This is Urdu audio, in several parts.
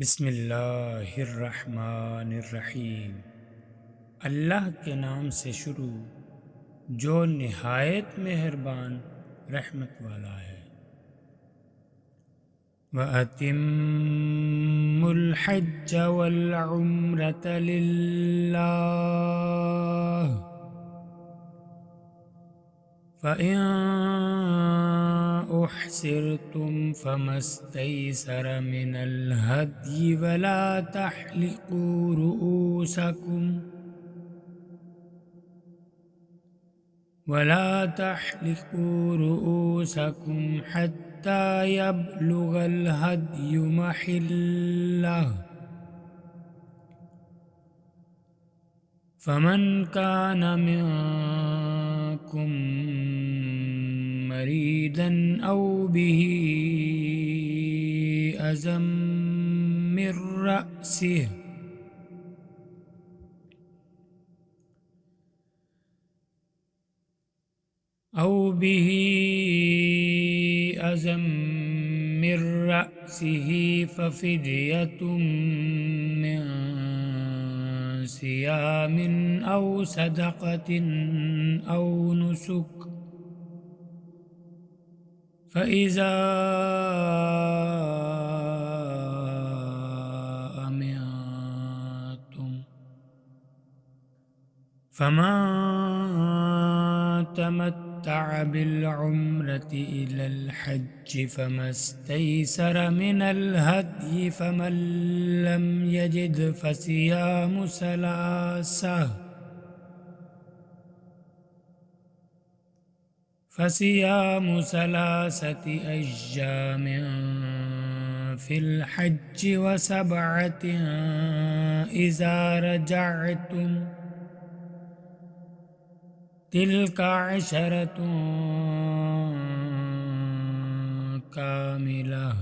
بسم اللہ الرحمن الرحیم۔ اللہ کے نام سے شروع جو نہایت مہربان رحمت والا ہے۔ وَأَتِمُّوا الْحَجَّ وَالْعُمْرَةَ لِلَّهِ فَإِن أُحْصِرْتُمْ فَمَا اسْتَيْسَرَ مِنَ الْهَدْيِ وَلَا تَحْلِقُوا رُؤُوسَكُمْ حَتَّى يَبْلُغَ الْهَدْيُ مَحِلَّهُ فَمَنْ كَانَ مِنكُم مَّرِيضًا أَوْ بِهِ أَذًى مِّن رَّأْسِهِ فَفِدْيَةٌ مِّن صِيَامٍ أَوْ صَدَقَةٍ أَوْ نُسُكٍ فَإِذَا أَمِنتُمْ فَمَن تَمَتَّعَ بِالْعُمْرَةِ إِلَى الْحَجِّ فَمَا اسْتَيْسَرَ مِنَ الْهَدْيِ فَمَن لَّمْ يَجِدْ فَصِيَامُ ثَلَاثَةِ أَيَّامٍ فِي الْحَجِّ وَسَبْعَةٍ إِذَا رَجَعْتُمْ ۗ تِلْكَ عَشَرَةٌ كَامِلَةٌ ۗ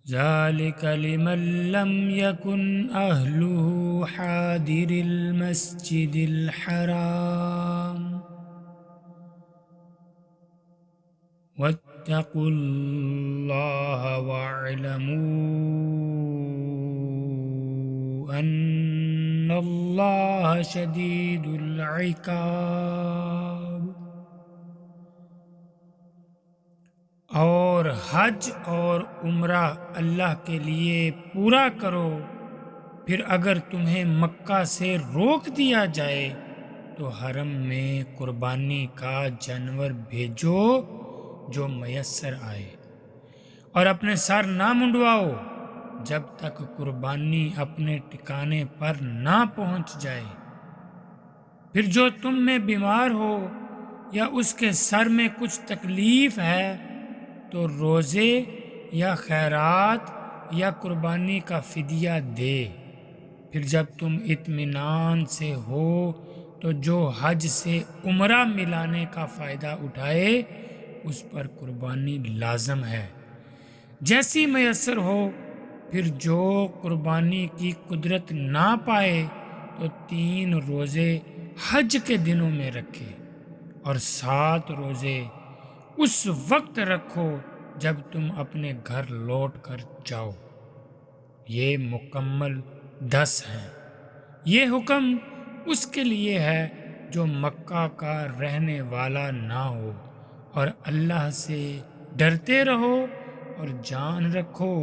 ذَلِكَ لِمَن لَّمْ يَكُنْ أَهْلُهُ حَاضِرِي الْمَسْجِدِ الْحَرَامِ ۚ وَاتَّقُوا اللَّهَ وَاعْلَمُوا أَنَّ اللَّهَ شَدِيدُ الْعِقَابِ۔ اور حج اور عمرہ اللہ کے لیے پورا کرو، پھر اگر تمہیں مکہ سے روک دیا جائے تو حرم میں قربانی کا جانور بھیجو جو میسر آئے، اور اپنے سر نہ منڈواؤ جب تک قربانی اپنے ٹھکانے پر نہ پہنچ جائے۔ پھر جو تم میں بیمار ہو یا اس کے سر میں کچھ تکلیف ہے تو روزے یا خیرات یا قربانی کا فدیہ دے۔ پھر جب تم اطمینان سے ہو تو جو حج سے عمرہ ملانے کا فائدہ اٹھائے اس پر قربانی لازم ہے جیسی میسر ہو۔ پھر جو قربانی کی قدرت نہ پائے تو 3 روزے حج کے دنوں میں رکھے، اور 7 روزے اس وقت رکھو جب تم اپنے گھر لوٹ کر جاؤ، یہ مکمل 10 ہیں۔ یہ حکم اس کے لیے ہے جو مکہ کا رہنے والا نہ ہو، اور اللہ سے ڈرتے رہو اور جان رکھو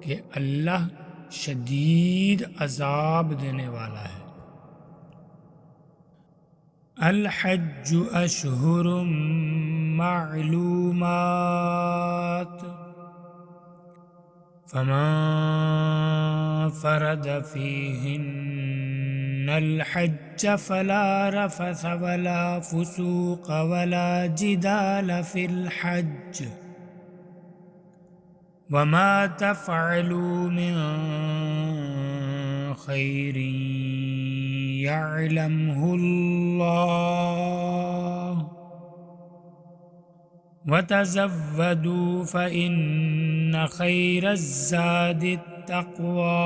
کہ اللہ شدید عذاب دینے والا ہے۔ الحج اشہر معلومات، فمن فرد فیہن الحج فلا رفث ولا فسوق ولا جدال فی الحج، وما تفعلوا من خیر یعلمہ اللہ، وتزودوا فإن خیر الزاد التقوى،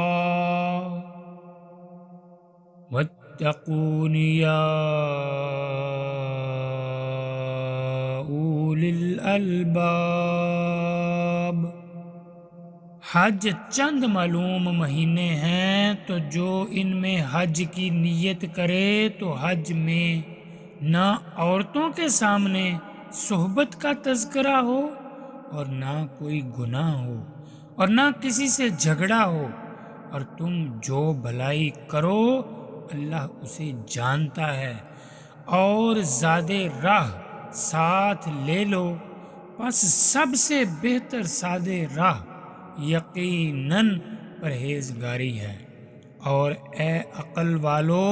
واتقون یا أولی الألباب۔ حج چند معلوم مہینے ہیں، تو جو ان میں حج کی نیت کرے تو حج میں نہ عورتوں کے سامنے صحبت کا تذکرہ ہو اور نہ کوئی گناہ ہو اور نہ کسی سے جھگڑا ہو، اور تم جو بھلائی کرو اللہ اسے جانتا ہے، اور زیادہ راہ ساتھ لے لو، پس سب سے بہتر سادے راہ یقیناً پرہیزگاری ہے، اور اے عقل والو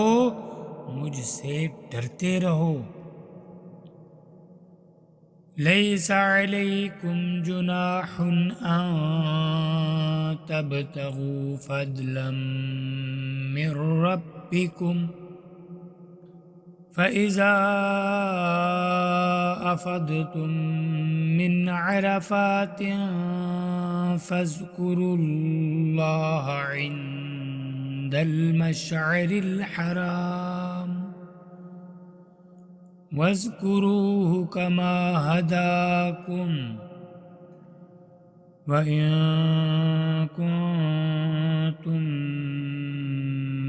مجھ سے ڈرتے رہو۔ لیس علیکم جناح ان تبتغوا فضلا من ربکم فَإِذَا أَفَضْتُم مِّنْ عَرَفَاتٍ فَاذْكُرُوا اللَّهَ عِندَ الْمَشْعَرِ الْحَرَامِ وَاذْكُرُوهُ كَمَا هَدَاكُمْ وَإِن كُنتُم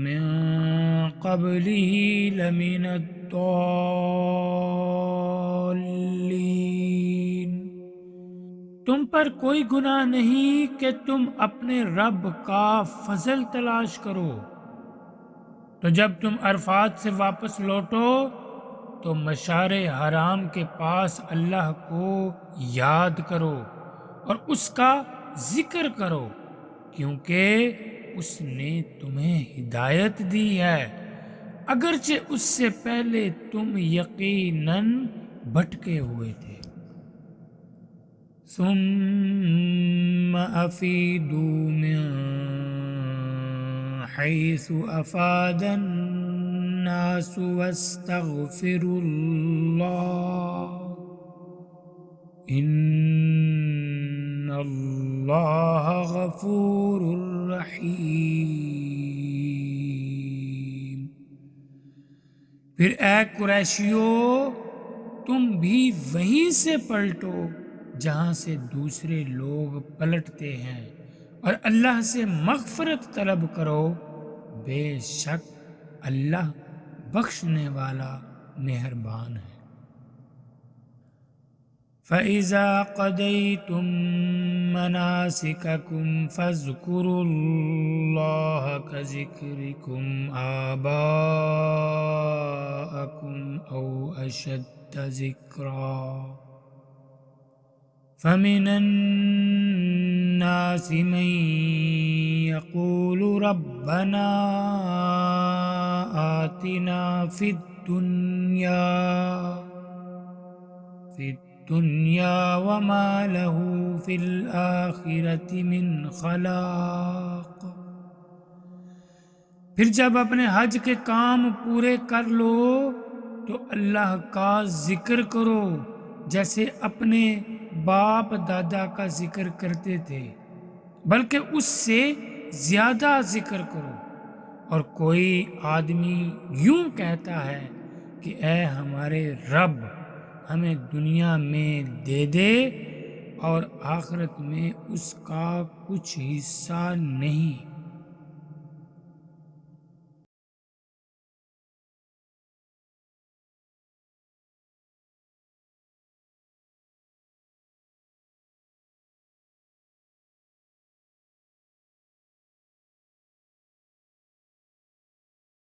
مِّن قَبْلِهِ لَمِنَ الضَّالِّينَ۔ تم پر کوئی گناہ نہیں کہ تم اپنے رب کا فضل تلاش کرو، تو جب تم عرفات سے واپس لوٹو تو مشعر حرام کے پاس اللہ کو یاد کرو اور اس کا ذکر کرو، کیونکہ اس نے تمہیں ہدایت دی ہے، اگرچہ اس سے پہلے تم یقیناً بھٹکے ہوئے تھے۔ ثم افیدوا من حیث افاد الناس واستغفروا اللہ ان اللہ غفور رحیم۔ پھر اے قریشیو، تم بھی وہیں سے پلٹو جہاں سے دوسرے لوگ پلٹتے ہیں، اور اللہ سے مغفرت طلب کرو، بے شک اللہ بخشنے والا مہربان ہے۔ فَإِذَا قَضَيْتُم مَّنَاسِكَكُمْ فَاذْكُرُوا اللَّهَ كَذِكْرِكُمْ آبَاءَكُمْ أَوْ أَشَدَّ ذِكْرًا، فَمِنَ النَّاسِ مَن يَقُولُ رَبَّنَا آتِنَا فِي الدُّنْيَا وَمَا لَهُ فِي الْآخِرَةِ مِنْ خَلَاقٍ۔ پھر جب اپنے حج کے کام پورے کر لو تو اللہ کا ذکر کرو جیسے اپنے باپ دادا کا ذکر کرتے تھے، بلکہ اس سے زیادہ ذکر کرو۔ اور کوئی آدمی یوں کہتا ہے کہ اے ہمارے رب ہمیں دنیا میں دے دے اور آخرت میں اس کا کچھ حصہ نہیں،